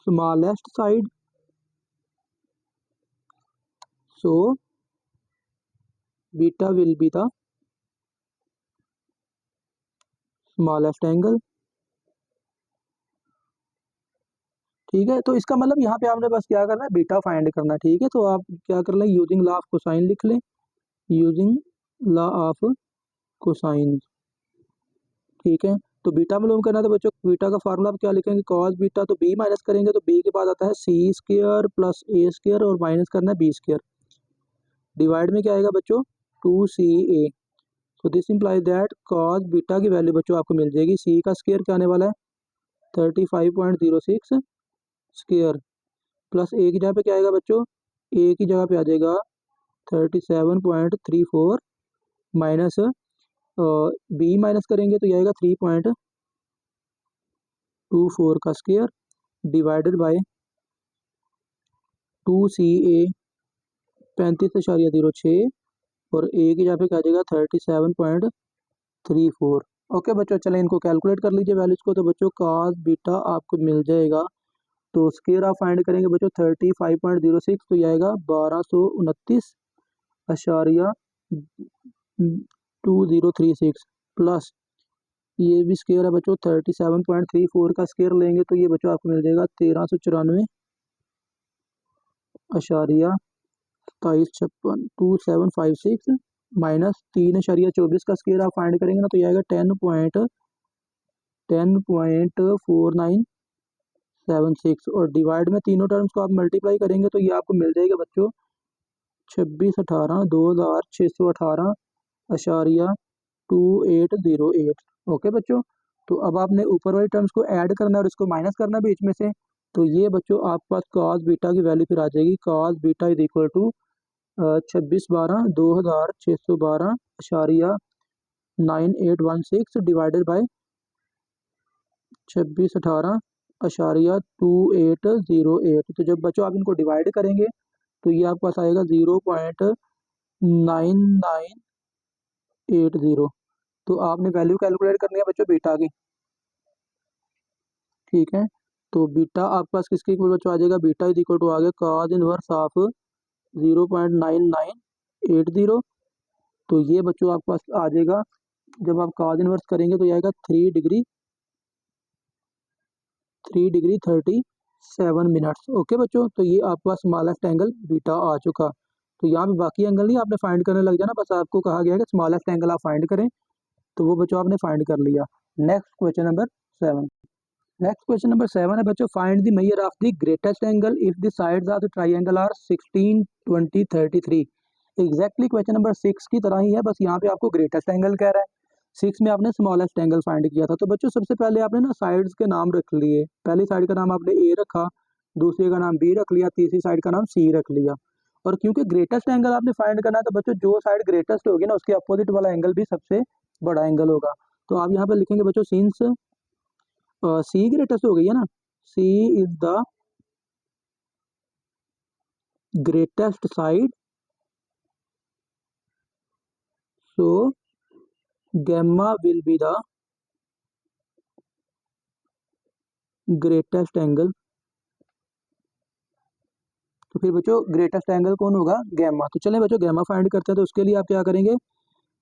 smallest side, so beta will be the smallest angle. ठीक है, तो इसका मतलब यहाँ पे आपने बस क्या करना है, बीटा फाइंड करना है। ठीक है, तो आप क्या कर लें, यूजिंग लॉ ऑफ कोसाइन लिख लें, यूजिंग लॉ ऑफ कोसाइन। ठीक है, तो बीटा मालूम करना है, तो बच्चों बीटा का फार्मूला आप क्या लिखेंगे, कॉस बीटा, तो बी माइनस करेंगे तो बी के बाद आता है सी स्क्वायर प्लस ए स्क्वायर और माइनस करना है बी स्क्वायर। डिवाइड में क्या आएगा बच्चों, 2ca। तो this implies that cos beta की वैल्यू बच्चों आपको मिल जाएगी, सी का स्क्वायर क्या आने वाला है 35.06 स्क्वायर, प्लस ए की जगह पे क्या आएगा बच्चों, ए की जगह पे आ जाएगा 37.34 माइनस बी माइनस करेंगे तो ये आएगा 3.24 का स्क्वायर डिवाइडेड बाय 2ca 35.06 और ए की जगह पे क्या आ जाएगा 37.34। ओके बच्चों, चलें इनको कैलकुलेट कर लीजिए वैल्यूज को। तो बच्चों cos बीटा आपको मिल जाएगा, तो स्क्वायर आप फाइंड करेंगे बच्चों 35.06, तो ये आएगा 1229.2036 प्लस ये भी स्क्वायर है बच्चों 37.34 का स्क्वायर लेंगे तो ये बच्चों आपको मिल जाएगा 1394.2756 माइनस 3.24 का स्क्वायर आप फाइंड करेंगे ना, तो ये आएगा 10.4976 और डिवाइड में तीनों टर्म्स को आप मल्टीप्लाई करेंगे तो ये आपको मिल जाएगा बच्चों 2618 2618 ओके बच्चों। तो अब आपने ऊपर वाली टर्म्स को ऐड करना है और इसको माइनस करना है बीच में से। तो ये बच्चों आपके पास cos बीटा की वैल्यू फिर आ जाएगी, cos beta is equal to 2612 2612.9816 divided by 2618.2808। तो जब बच्चों आप इनको डिवाइड करेंगे तो ये आपके पास आएगा 0.9980। तो आपने वैल्यू कैलकुलेट करनी है बच्चों बीटा की। ठीक है, तो बीटा आपके पास किसके इक्वल बच्चों आ जाएगा, बीटा इज इक्वल टू आ गया cos इनवर्स ऑफ 0.9980। तो ये बच्चों आपके पास आ जाएगा, जब आप cos इनवर्स करेंगे तो ये आएगा 3 डिग्री 37 मिनट्स। ओके बच्चों, तो ये आपके पास स्मॉलेस्ट एंगल बीटा आ चुका। तो यहाँ पे बाकी एंगल नहीं आपने फाइंड करने लग जाना, बस आपको कहा गया है कि स्मॉलेस्ट एंगल आप फाइंड करें, तो वो बच्चों आपने फाइंड कर लिया। Next question number 7। Next question number 7 है बच्चों, find the measure of the greatest angle if the sides of the triangle are 16, 20, 33। Exactly question number 6 की तरह ही है, बस यहाँ पे आपको ग्रेटेस्ट एंगल कह रहा है, 6 में आपने स्मॉलेस्ट एंगल फाइंड किया था। तो बच्चों सबसे पहले आपने ना साइड्स के नाम रख लिए, पहली साइड का नाम आपने ए रखा, दूसरी का नाम बी रख लिया, तीसरी साइड का नाम सी रख लिया। और क्योंकि ग्रेटेस्ट एंगल आपने फाइंड करना है तो बच्चों जो साइड ग्रेटेस्ट होगी ना उसके अपोजिट वाला एंगल भी सबसे बड़ा एंगल होगा। तो आप यहाँ पे लिखेंगे बच्चों सिंस सी ग्रेटेस्ट हो गई है ना, c is the greatest side, so gamma will be the greatest angle. तो फिर बच्चों ग्रेटेस्ट एंगल कौन होगा, गैमा। तो चलें बच्चों गैमा फाइंड करते हैं, तो उसके लिए आप क्या करेंगे,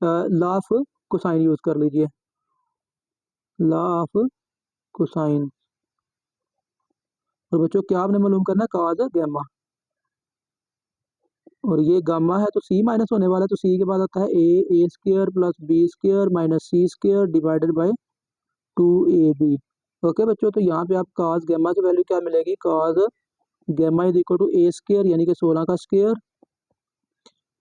लॉ ऑफ कोसाइन यूज कर लीजिए, लॉ ऑफ कोसाइन। और बच्चों क्या आपने मालूम करना, कॉज गैमा, और ये गामा है तो सी माइनस होने वाला है, तो सी के बाद आता है a square plus b square minus c square divided by 2ab। Okay बच्चों, तो यहाँ पे आप कॉस गैमा की वैल्यू क्या मिलेगी, cos gamma is equal to a square यानी कि 16 का स्क्र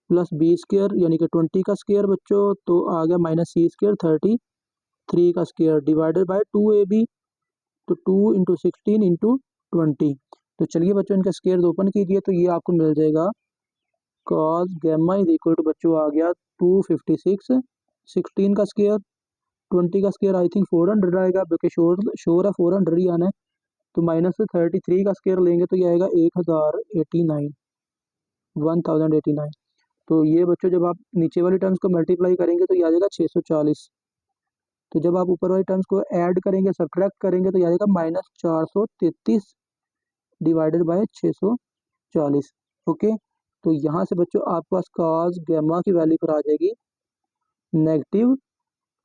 प्लस बी स्क्र यानी कि 20 का स्क्र बच्चों, तो आ गया माइनस सी स्क्र 33 का स्क्र डिवाइडेड बाई 2ab, तो 2 × 16 × 20। तो चलिए बच्चों इनका स्क्वायर ओपन कीजिए, तो ये आपको मिल जाएगा cos gamma is equal to बच्चों आ गया 256, 16 का स्क्वायर 20 का स्क्वायर आई थिंक 400 आएगा, क्योंकि शोर है 400 ही आना है, तो माइनस 33 का स्क्वायर लेंगे तो ये आएगा 1089। तो ये बच्चों जब आप नीचे वाली टर्म्स को मल्टीप्लाई करेंगे तो ये आ जाएगा 640। तो जब आप ऊपर वाली टर्म्स को ऐड करेंगे सब्ट्रैक्ट करेंगे तो ये आ जाएगा माइनस 433 डिवाइडेड बाय 640। ओके, तो यहाँ से बच्चों आपके पास कॉस गैमा की वैल्यू पर आ जाएगी नेगेटिव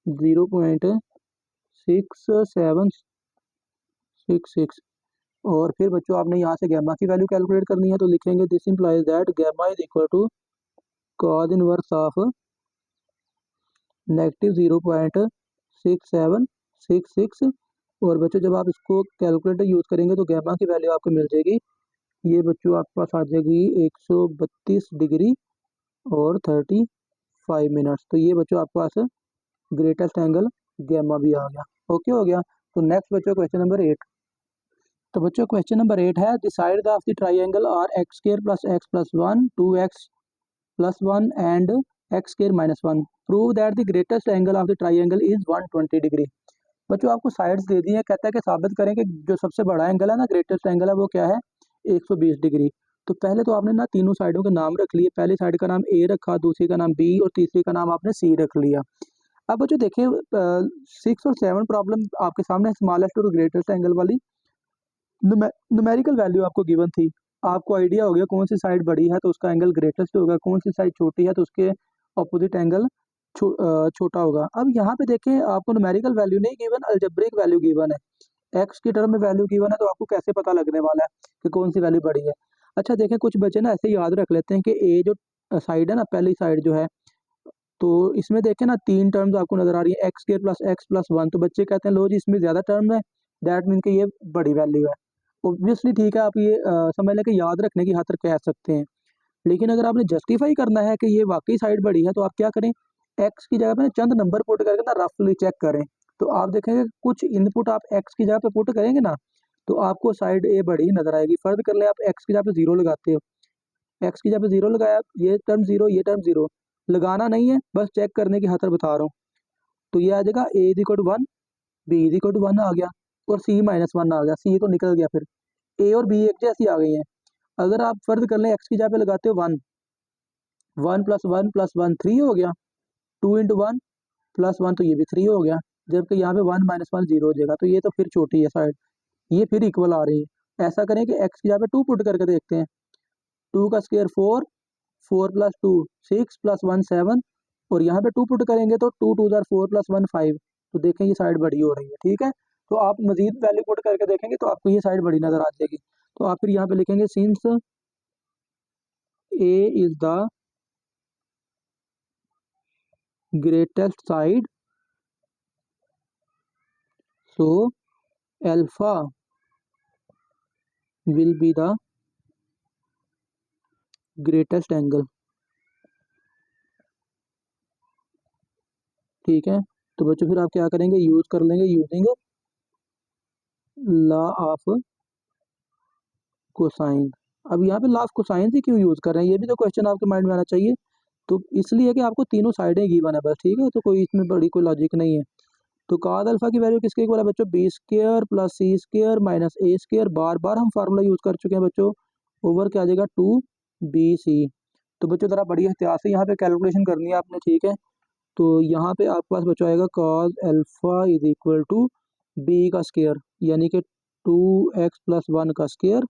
0.6766। और फिर बच्चों आपने यहाँ से गैमा की वैल्यू कैलकुलेट करनी है, तो लिखेंगे this implies that gamma is equal to cos inverse of negative 0.6766। और बच्चों जब आप इसको कैलकुलेटर यूज़ करेंगे तो गैमा की वैल्यू आपको मिल जाएगी, ये बच्चों आपके पास आ जाएगी 132 डिग्री और 35 मिनट्स। तो ये बच्चों आपके पास ग्रेटेस्ट एंगल गैमा भी आ गया। ओके हो गया। तो नेक्स्ट बच्चों क्वेश्चन नंबर 8। तो बच्चों क्वेश्चन नंबर 8 है the side of the triangle are x square plus x plus 1 2x plus 1 and x square minus 1। Prove that the greatest angle of the triangle is 120 degree. बच्चों आपको sides दे दी है, कहता है कि साबित करें कि जो सबसे बड़ा एंगल है ना, ग्रेटेस्ट एंगल है, वो क्या है 120 डिग्री। तो पहले तो आपने ना तीनों साइडों के नाम रख लिए, पहली साइड का नाम ए रखा, दूसरी का नाम बी और तीसरी का नाम आपने सी रख लिया। अब बच्चों देखिए 6 और 7 प्रॉब्लम आपके सामने स्मॉलेस्ट और ग्रेटेस्ट एंगल वाली न्यूमेरिकल वैल्यू आपको गिवन थी, आपको आइडिया हो गया कौन सी साइड बड़ी है तो उसका एंगल ग्रेटेस्ट होगा, कौन सी साइड छोटी है तो उसके ऑपोजिट एंगल छोटा होगा। अब यहाँ पे देखें आपको न्यूमेरिकल वैल्यू नहीं गिवन, अलजेब्रिक वैल्यू गिवन है, एक्स की टर्म में वैल्यू गिवन है, तो आपको कैसे पता लगने वाला है कि कौन सी वैल्यू बड़ी है। अच्छा देखें कुछ बच्चे ना ऐसे याद रख लेते हैं कि ए जो साइड है ना, पहली साइड जो है, तो इसमें देखें ना 3 टर्म्स आपको नजर आ रही है x square plus x plus 1, तो बच्चे कहते हैं लो जी इसमें ज्यादा टर्म है, दैट मीन कि ये बड़ी वैल्यू है। ऑब्वियसली ठीक है, आप ये समझ लें कि याद रखने की खातिर कह सकते हैं, लेकिन अगर आपने जस्टिफाई करना है कि ये वाकई साइड बड़ी है तो आप क्या करें, एक्स की जगह पे चंद नंबर पुट करके ना रफली चेक करें, तो आप देखेंगे कुछ इनपुट आप एक्स की जगह पे पुट करेंगे ना, तो आपको साइड ए बड़ी नजर आएगी। फर्ज कर ले आप एक्स की जगह पे 0 लगाते हो, एक्स की जगह पे 0 लगाया, ये टर्म 0 ये टर्म 0 लगाना नहीं है, बस चेक करने की खातिर बता रहा हूँ। तो ये आ जाएगा a is equal to 1, b is equal to 1 आ गया और सी माइनस 1 आ गया, सी तो निकल गया, फिर ए और बी एक जैसी आ गई हैं। अगर आप फर्ज कर लें एक्स की जगह पे लगाते हो 1, 1 प्लस 1 प्लस 1 3 हो गया, 2 इंटू 1 प्लस 1 तो ये भी 3 हो गया, जबकि यहाँ पे 1 माइनस 1 0 हो जाएगा, तो ये तो फिर छोटी है साइड, ये फिर इक्वल आ रही है। ऐसा करें कि एक्स की जगह पे 2 पुट करके देखते हैं, 2 का स्क्वायर 4, 4 प्लस 2 6 प्लस 1 7, और यहाँ पे 2 पुट करेंगे तो 2 2 4 प्लस 1 5, तो देखें ये साइड बड़ी हो रही है। ठीक है, तो आप मजीद वैल्यू पुट करके देखेंगे तो आपको ये साइड बड़ी नजर आ जाएगी। तो आप फिर यहाँ पे लिखेंगे since A is the greatest side so alpha will be the greatest angle। ठीक है, तो बच्चों फिर आप क्या करेंगे, यूज कर लेंगे यूजिंग लॉ ऑफ कोसाइन। अब यहाँ पे लॉ ऑफ कोसाइन से क्यों यूज कर रहे हैं, ये भी तो क्वेश्चन आपके माइंड में आना चाहिए। तो इसलिए कि आपको तीनों साइडें गिवन है बस, ठीक है, तो कोई इसमें बड़ी कोई लॉजिक नहीं है। तो कॉस अल्फा की वैल्यू किसके इक्वल है बच्चों, बी स्क्वायर प्लस सी स्क्वायर माइनस ए स्क्वायर, बार बार हम फार्मूला यूज कर चुके हैं बच्चों, ओवर क्या आ जाएगा 2bc। तो बच्चों जरा बड़ी एहतियात से यहाँ पे कैलकुलेशन करनी है आपने, ठीक है। तो यहाँ पे आपके पास बच्चों आएगा cos alpha is equal to b का स्क्वायर यानी कि 2x प्लस 1 का स्क्वायर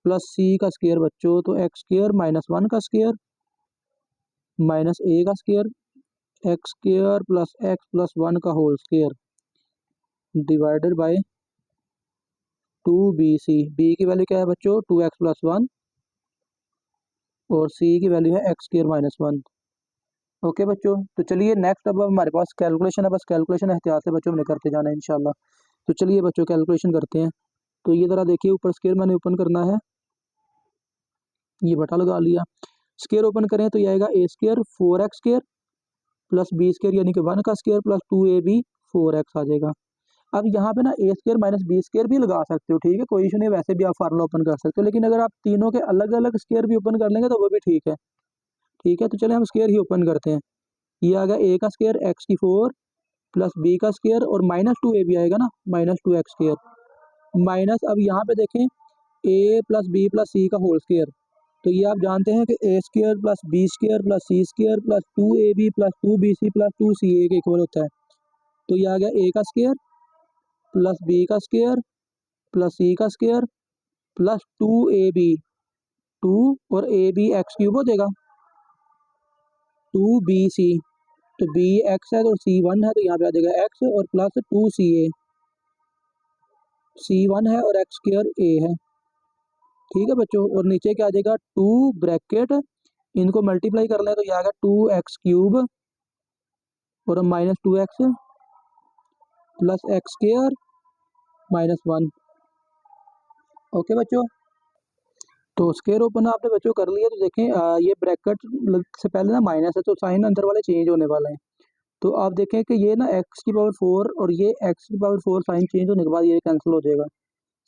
प्लस सी का स्क्वायर बच्चों, तो एक्स स्क्वायर माइनस 1 का स्क्वायर माइनस ए का square x square plus x plus 1 का whole square divided by 2bc, b की वैल्यू क्या है बच्चों 2x+1 और सी की वैल्यू है x² - 1। ओके बच्चों, तो चलिए नेक्स्ट अब हमारे पास कैलकुलेशन है, बस कैलकुलेशन एहतियात से बच्चों हमने करते जाना है इंशाल्लाह। तो चलिए बच्चों कैलकुलेशन करते हैं। तो ये ज़रा देखिए, ऊपर स्क्वायर मैंने ओपन करना है, ये बटा लगा लिया। स्क्वायर ओपन करें तो ये आएगा a² 4x² प्लस b² यानी कि 1 का स्क्वायर प्लस 2ab 4x आ जाएगा। अब यहाँ पे ना a² - b² भी लगा सकते हो, ठीक है, कोई इशू नहीं, वैसे भी आप फार्मूला ओपन कर सकते हो, लेकिन अगर आप तीनों के अलग अलग स्क्वायर भी ओपन कर लेंगे तो वो भी ठीक है। ठीक है, तो चलिए हम स्क्वायर ही ओपन करते हैं। ये आ गया a का स्क्वायर x⁴ प्लस b का स्क्वायर और -2ab आएगा ना, -2x²। माइनस, अब यहाँ पे देखें a plus b plus c का होल स्क्वायर, तो ये आप जानते हैं कि a² plus b² plus c² plus 2ab plus 2bc plus 2ca के इक्वल होता है। तो ये आ गया a का स्क्वायर प्लस b का स्क्वायर प्लस c का स्क्वायर प्लस 2ab 2 और ab x³ हो जाएगा 2bc, तो b x है तो c 1 है, तो यहाँ पे आ जाएगा x और प्लस 2ca, c 1 है और x² a है। ठीक है बच्चों, और नीचे क्या आ जाएगा 2 ब्रैकेट, इनको मल्टीप्लाई कर लें तो ये आ गया 2x³ और -2x प्लस x² -1। ओके बच्चों, तो स्क्वायर ओपन आपने बच्चों कर लिया, तो देखें ये ब्रैकेट से पहले ना माइनस है, तो साइन अंदर वाले चेंज होने वाले हैं। तो आप देखें कि ये ना x⁴ और ये x⁴ साइन चेंज होने के बाद ये कैंसिल हो जाएगा।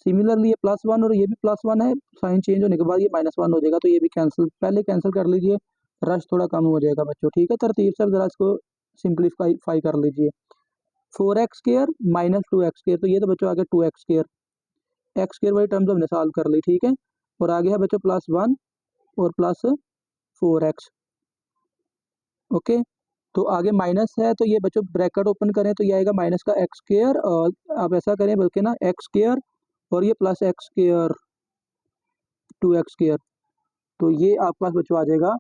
सिमिलरली ये +1 और ये भी +1 है, साइन चेंज होने के बाद ये -1 हो जाएगा, तो ये भी कैंसिल, पहले कैंसिल कर लीजिए, रश थोड़ा कम हो जाएगा बच्चों। ठीक है, तरतीब से ज़रा इसको सिंप्लीफाई कर लीजिए। 4x² - 2x², तो ये तो बच्चों आ गया 2x², x² वाली टर्म्स हमने सॉल्व कर ली। ठीक है, और आगे है बच्चों +1 और प्लस 4x। ओके, तो आगे माइनस है, तो ये बच्चों ब्रैकेट ओपन करें तो ये आएगा माइनस का x², और आप ऐसा करें बल्कि ना x² और ये प्लस x², 2x², तो ये आपके पास बच्चों आ जाएगा।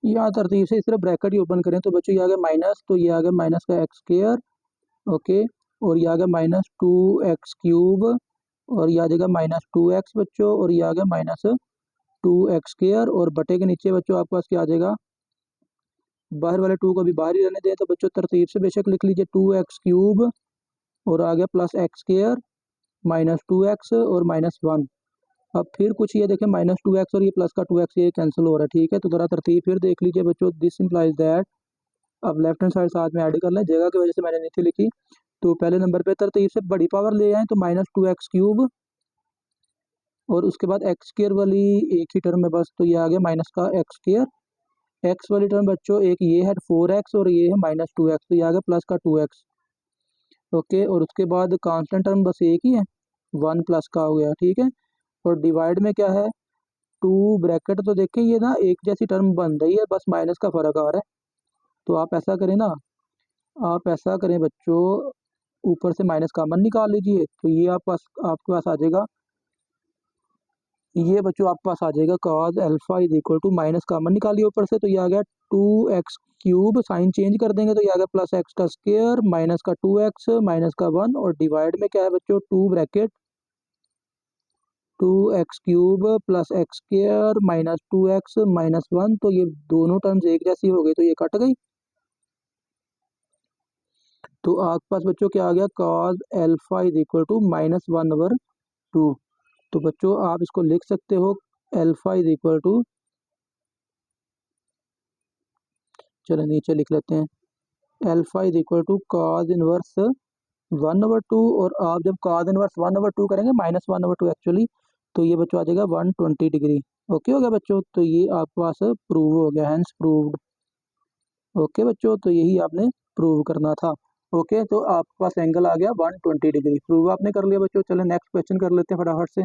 यहाँ तरतीब से सिर्फ ब्रैकेट ही ओपन करें तो बच्चों ये आ गया माइनस, तो ये आ गया माइनस का x²। ओके, और ये आ गया -2x³ और ये आ जाएगा -2x बच्चों, और ये आ गया -2x², और बटे के नीचे बच्चों आपके पास क्या आ जाएगा, बाहर वाले 2 को भी बाहर ही रहने दें, तो बच्चों तरतीब से बेशक लिख लीजिए 2x³ और आ गया प्लस x² -2x और -1। अब फिर कुछ ये देखें -2x और ये प्लस का 2x ये कैंसिल हो रहा है। ठीक है, तो ज़रा तरतीब फिर देख लीजिए बच्चों, दिस इम्प्लाइज दैट, अब लेफ्ट हैंड साइड साथ में ऐड कर लें, जगह की वजह से मैंने नीचे लिखी। तो पहले नंबर पे तरतीब से बड़ी पावर ले आए तो -2x³ और उसके बाद x² वाली एक ही टर्म है बस, तो ये आ गया माइनस का x²। x वाली टर्म बच्चों एक ये है 4x और ये है -2x, तो ये आ गया प्लस का 2x। ओके, और उसके बाद कांस्टेंट टर्म बस एक ही है, 1 प्लस का हो गया। ठीक है, और डिवाइड में क्या है 2 ब्रैकेट, तो देखें ये ना एक जैसी टर्म बन रही है, बस माइनस का फर्क आ रहा है। तो आप ऐसा करें ना, आप ऐसा करें बच्चों, ऊपर से माइनस कॉमन निकाल लीजिए, तो ये आपके पास आ जाएगा, ये बच्चों आपके पास आ जाएगा cos alpha is equal to, minus common निकालिए ऊपर से, तो ये आ गया 2x³, साइन चेंज कर देंगे तो ये आ गया प्लस x का स्क्वायर माइनस का 2x माइनस का 1, और डिवाइड में क्या है बच्चों 2 bracket 2x³ plus x² -2x -1, तो ये दोनों टर्म्स एक जैसी हो गई, तो ये कट गई। तो आपके पास बच्चों क्या आ गया cos alpha is equal to -1/2। तो बच्चों आप इसको लिख सकते हो अल्फा इज इक्वल टू, चलो नीचे लिख लेते हैं, alpha is equal to cos inverse 1/2, और आप जब cos इनवर्स 1/2 करेंगे -1/2 एक्चुअली, तो ये बच्चों आ जाएगा 120 डिग्री। ओके हो गया बच्चों, तो ये आपके पास प्रूव हो गया, हैंस प्रूव्ड। ओके बच्चों, तो यही आपने प्रूव करना था। ओके, तो आपके पास एंगल आ गया 120 डिग्री, प्रूव आपने कर लिया बच्चों। चलो नेक्स्ट क्वेश्चन कर लेते हैं फटाफट से।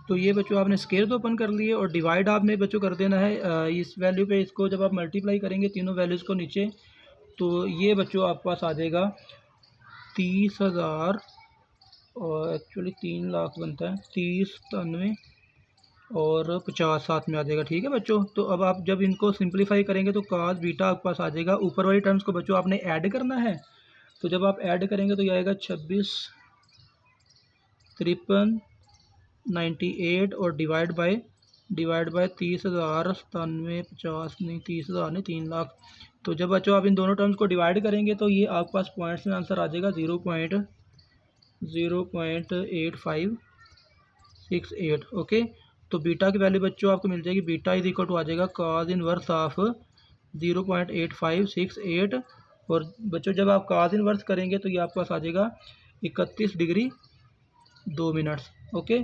तो ये बच्चों आपने स्केयर तो ओपन कर लिए और डिवाइड आपने बच्चों कर देना है इस वैल्यू पे। इसको जब आप मल्टीप्लाई करेंगे तीनों वैल्यूज़ को नीचे, तो ये बच्चों आपके पास आ जाएगा 30,000 और एक्चुअली 3 लाख बनता है, 30, 93 और 50 साथ में आ जाएगा। ठीक है बच्चों, तो अब आप जब इनको सिंप्लीफाई करेंगे तो cos बीटा आपके पास आ जाएगा। ऊपर वाली टर्म्स को बच्चों आपने ऐड करना है, तो जब आप ऐड करेंगे तो ये आएगा 26, 53, 98 और डिवाइड बाय 30,000, 97, 50 नहीं, 30,000 नहीं, 3 लाख। तो जब बच्चों आप इन दोनों टर्म्स को डिवाइड करेंगे तो ये आपके पास पॉइंट्स में आंसर आ जाएगा 0.8568। ओके, तो बीटा की वैल्यू बच्चों आपको मिल जाएगी, बीटा इज इक्वल टू आ जाएगा cos इनवर्स ऑफ 0.8568। और बच्चों जब आप cos इनवर्स करेंगे तो ये आपके पास आ जाएगा 31 डिग्री 2 मिनट्स। ओके,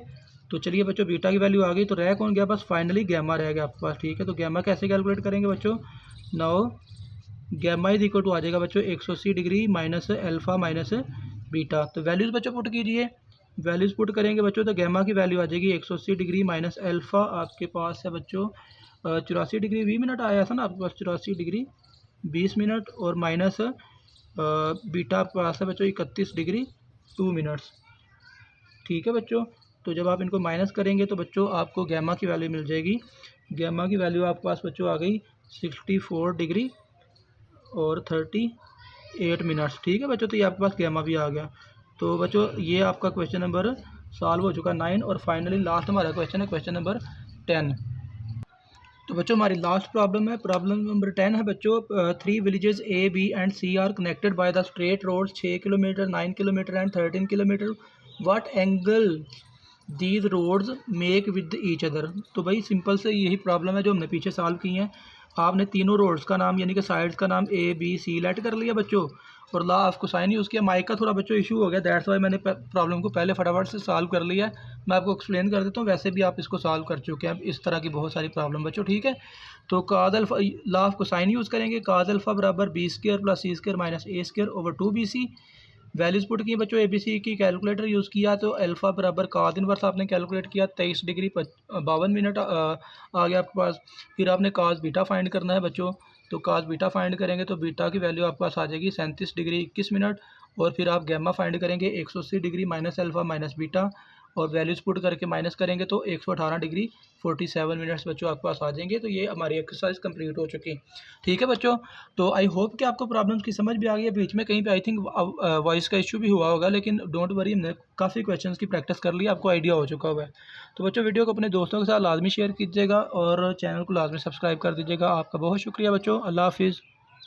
तो चलिए बच्चों बीटा की वैल्यू आ गई, तो रह कौन गया बस फाइनली गैमा रह गया आपके पास। ठीक है, तो गैमा कैसे कैलकुलेट करेंगे बच्चों, now gamma is equal to आ जाएगा बच्चों 180 degree minus alpha minus beta. तो वैल्यूज़ बच्चों पुट कीजिए, वैल्यूज़ पुट करेंगे बच्चों तो गैमा की वैल्यू आ जाएगी 180 डिग्री माइनस अल्फ़ा आपके पास है बच्चों 84 डिग्री 20 मिनट आया था ना आपके पास, 84 डिग्री 20 मिनट और माइनस बीटा आपके पास है बच्चों 31 डिग्री 2 मिनट्स। ठीक है बच्चों, तो जब आप इनको माइनस करेंगे तो बच्चों आपको गैमा की वैल्यू मिल जाएगी। गैमा की वैल्यू आपके पास बच्चों आ गई 64 डिग्री और 38 मिनट्स। ठीक है बच्चों, तो ये आपके पास गैमा भी आ गया। तो बच्चों ये आपका क्वेश्चन नंबर सॉल्व हो चुका 9 और फाइनली लास्ट हमारा क्वेश्चन है क्वेश्चन नंबर 10। तो बच्चों हमारी लास्ट प्रॉब्लम है, प्रॉब्लम नंबर 10 है बच्चों। 3 villages A B and C are connected by the straight road 6 kilometre, 9 kilometre and 13 kilometre. What angle these roads make with each other. तो भाई सिंपल से यही प्रॉब्लम है जो हमने पीछे सॉल्व की है। आपने तीनों रोड्स का नाम यानी कि साइड्स का नाम ए बी सी लेट कर लिया बच्चों और ला ऑफ कोसाइन यूज़ किया। माइक का थोड़ा बच्चों इशू हो गया, दैट्स वाई मैंने प्रॉब्लम को पहले फटाफट से सॉल्व कर लिया है। मैं आपको एक्सप्लेन कर देता हूँ, वैसे भी आप इसको सॉल्व कर चुके हैं इस तरह की बहुत सारी प्रॉब्लम बच्चों। ठीक है, तो cos alpha law of cosine use करेंगे, काज अल्फा बराबर b square plus c square minus a square over 2bc। Values put की बच्चों, एबीसी की कैलकुलेटर यूज़ किया तो अल्फ़ा बराबर काज इनवर्स आपने कैलकुलेट किया 23 डिग्री 52 मिनट आ गया आपके पास। फिर आपने काज बीटा फाइंड करना है बच्चों, तो काज बीटा फाइंड करेंगे तो बीटा की वैल्यू आपके पास आ जाएगी 37 डिग्री 21 मिनट। और फिर आप गैमा फाइंड करेंगे 180 degree minus alpha minus beta और वैल्यूज पुट करके माइनस करेंगे तो 118 डिग्री 47 मिनट्स बच्चों आपके पास आ जाएंगे। तो ये हमारी एक्सरसाइज कंप्लीट हो चुकी है। ठीक है बच्चों, तो आई होप कि आपको प्रॉब्लम्स की समझ भी आ गई है। बीच में कहीं पे आई थिंक वॉइस का इशू भी हुआ होगा, लेकिन डोंट वरी, हमने काफ़ी क्वेश्चंस की प्रैक्टिस कर ली, आपको आइडिया हो चुका हुआ है। तो बच्चों वीडियो को अपने दोस्तों के साथ लाजमी शेयर कीजिएगा और चैनल को लाजमी सब्सक्राइब कर दीजिएगा। आपका बहुत शुक्रिया बच्चों, अल्लाह हाफिज़।